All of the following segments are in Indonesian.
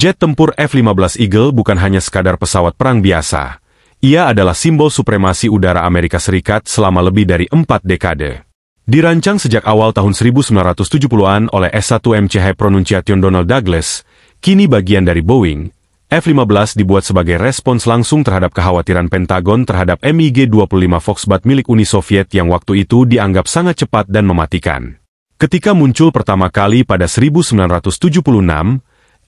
Jet tempur F-15 Eagle bukan hanya sekadar pesawat perang biasa. Ia adalah simbol supremasi udara Amerika Serikat selama lebih dari 4 dekade. Dirancang sejak awal tahun 1970-an oleh S1MC High Pronunciation Donald Douglas, kini bagian dari Boeing, F-15 dibuat sebagai respons langsung terhadap kekhawatiran Pentagon terhadap MiG-25 Foxbat milik Uni Soviet yang waktu itu dianggap sangat cepat dan mematikan. Ketika muncul pertama kali pada 1976,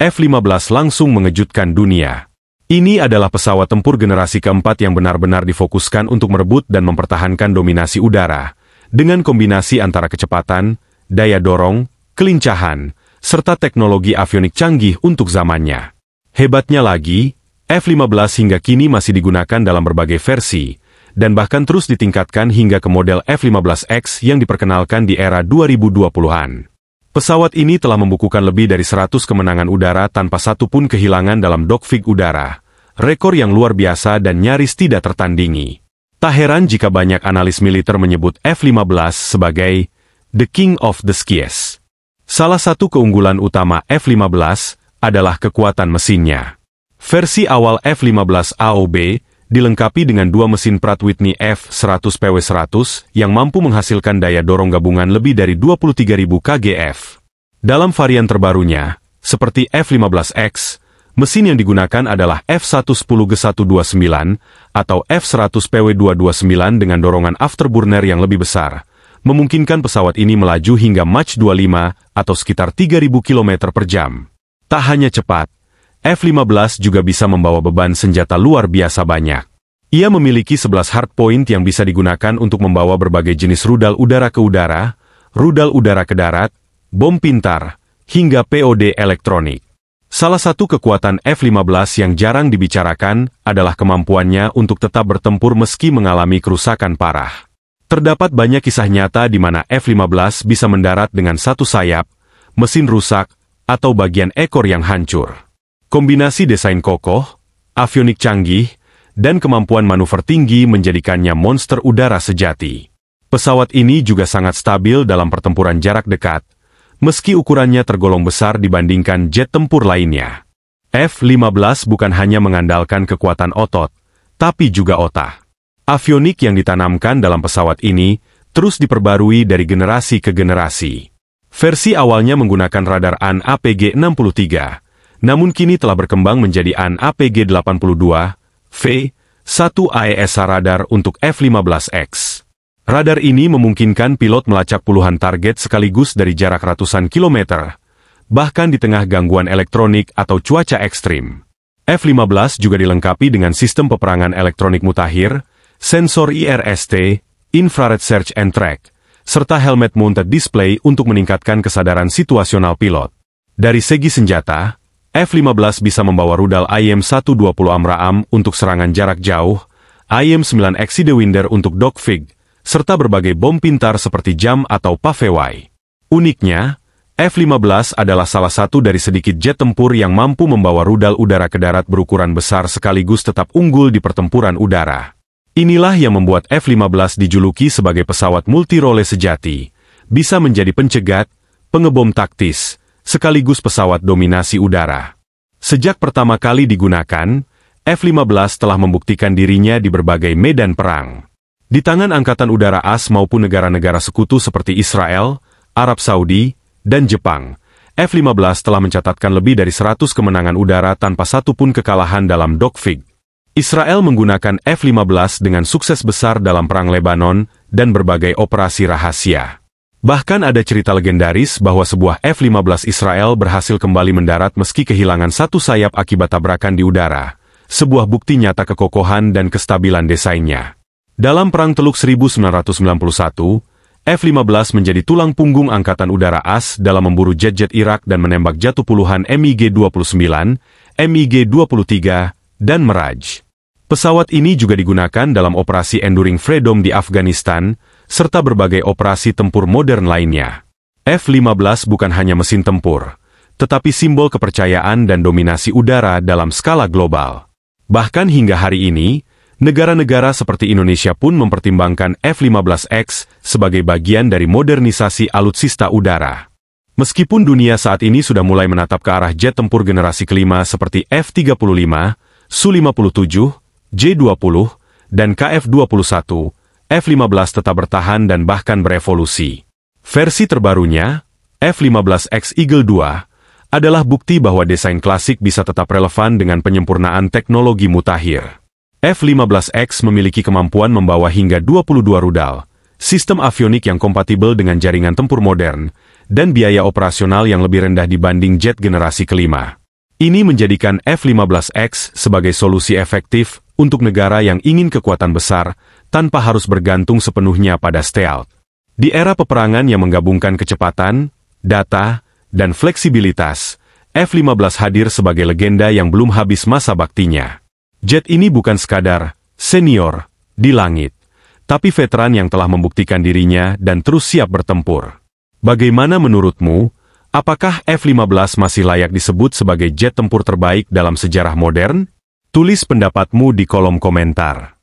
F-15 langsung mengejutkan dunia. Ini adalah pesawat tempur generasi keempat yang benar-benar difokuskan untuk merebut dan mempertahankan dominasi udara, dengan kombinasi antara kecepatan, daya dorong, kelincahan, serta teknologi avionik canggih untuk zamannya. Hebatnya lagi, F-15 hingga kini masih digunakan dalam berbagai versi, dan bahkan terus ditingkatkan hingga ke model F-15X yang diperkenalkan di era 2020-an. Pesawat ini telah membukukan lebih dari 100 kemenangan udara tanpa satu pun kehilangan dalam dogfight udara, rekor yang luar biasa dan nyaris tidak tertandingi. Tak heran jika banyak analis militer menyebut F-15 sebagai the king of the skies. Salah satu keunggulan utama F-15 adalah kekuatan mesinnya. Versi awal F-15 AOB dilengkapi dengan dua mesin Pratt Whitney F100PW100 yang mampu menghasilkan daya dorong gabungan lebih dari 23.000 kgf. Dalam varian terbarunya, seperti F-15X, mesin yang digunakan adalah F110G129 atau F100PW229 dengan dorongan afterburner yang lebih besar, memungkinkan pesawat ini melaju hingga Mach 25 atau sekitar 3.000 km per jam. Tak hanya cepat, F-15 juga bisa membawa beban senjata luar biasa banyak. Ia memiliki 11 hardpoint yang bisa digunakan untuk membawa berbagai jenis rudal udara ke udara, rudal udara ke darat, bom pintar, hingga POD elektronik. Salah satu kekuatan F-15 yang jarang dibicarakan adalah kemampuannya untuk tetap bertempur meski mengalami kerusakan parah. Terdapat banyak kisah nyata di mana F-15 bisa mendarat dengan satu sayap, mesin rusak, atau bagian ekor yang hancur. Kombinasi desain kokoh, avionik canggih, dan kemampuan manuver tinggi menjadikannya monster udara sejati. Pesawat ini juga sangat stabil dalam pertempuran jarak dekat, meski ukurannya tergolong besar dibandingkan jet tempur lainnya. F-15 bukan hanya mengandalkan kekuatan otot, tapi juga otak. Avionik yang ditanamkan dalam pesawat ini terus diperbarui dari generasi ke generasi. Versi awalnya menggunakan radar AN/APG-63, namun kini telah berkembang menjadi AN/APG-82, V1 AESA radar untuk F-15X. Radar ini memungkinkan pilot melacak puluhan target sekaligus dari jarak ratusan kilometer, bahkan di tengah gangguan elektronik atau cuaca ekstrim. F-15 juga dilengkapi dengan sistem peperangan elektronik mutakhir, sensor IRST, Infrared Search and Track, serta helmet-mounted display untuk meningkatkan kesadaran situasional pilot. Dari segi senjata, F-15 bisa membawa rudal IM-120 AMRAAM untuk serangan jarak jauh, IM-9X Sidewinder untuk dogfight, serta berbagai bom pintar seperti JAM atau PAVEY. Uniknya, F-15 adalah salah satu dari sedikit jet tempur yang mampu membawa rudal udara ke darat berukuran besar sekaligus tetap unggul di pertempuran udara. Inilah yang membuat F-15 dijuluki sebagai pesawat multirole sejati, bisa menjadi pencegat, pengebom taktis, sekaligus pesawat dominasi udara. Sejak pertama kali digunakan, F-15 telah membuktikan dirinya di berbagai medan perang. Di tangan Angkatan Udara AS maupun negara-negara sekutu seperti Israel, Arab Saudi, dan Jepang, F-15 telah mencatatkan lebih dari 100 kemenangan udara tanpa satu pun kekalahan dalam dogfight. Israel menggunakan F-15 dengan sukses besar dalam Perang Lebanon dan berbagai operasi rahasia. Bahkan ada cerita legendaris bahwa sebuah F-15 Israel berhasil kembali mendarat meski kehilangan satu sayap akibat tabrakan di udara, sebuah bukti nyata kekokohan dan kestabilan desainnya. Dalam Perang Teluk 1991, F-15 menjadi tulang punggung Angkatan Udara AS dalam memburu jet-jet Irak dan menembak jatuh puluhan MiG-29, MiG-23, dan Mirage. Pesawat ini juga digunakan dalam operasi Enduring Freedom di Afghanistan, serta berbagai operasi tempur modern lainnya. F-15 bukan hanya mesin tempur, tetapi simbol kepercayaan dan dominasi udara dalam skala global. Bahkan hingga hari ini, negara-negara seperti Indonesia pun mempertimbangkan F-15X sebagai bagian dari modernisasi alutsista udara. Meskipun dunia saat ini sudah mulai menatap ke arah jet tempur generasi kelima seperti F-35, Su-57, J-20, dan KF-21, F-15 tetap bertahan dan bahkan berevolusi. Versi terbarunya, F-15X Eagle II, adalah bukti bahwa desain klasik bisa tetap relevan dengan penyempurnaan teknologi mutakhir. F-15X memiliki kemampuan membawa hingga 22 rudal, sistem avionik yang kompatibel dengan jaringan tempur modern, dan biaya operasional yang lebih rendah dibanding jet generasi kelima. Ini menjadikan F-15X sebagai solusi efektif untuk negara yang ingin kekuatan besar tanpa harus bergantung sepenuhnya pada stealth. Di era peperangan yang menggabungkan kecepatan, data, dan fleksibilitas, F-15 hadir sebagai legenda yang belum habis masa baktinya. Jet ini bukan sekadar senior di langit, tapi veteran yang telah membuktikan dirinya dan terus siap bertempur. Bagaimana menurutmu? Apakah F-15 masih layak disebut sebagai jet tempur terbaik dalam sejarah modern? Tulis pendapatmu di kolom komentar.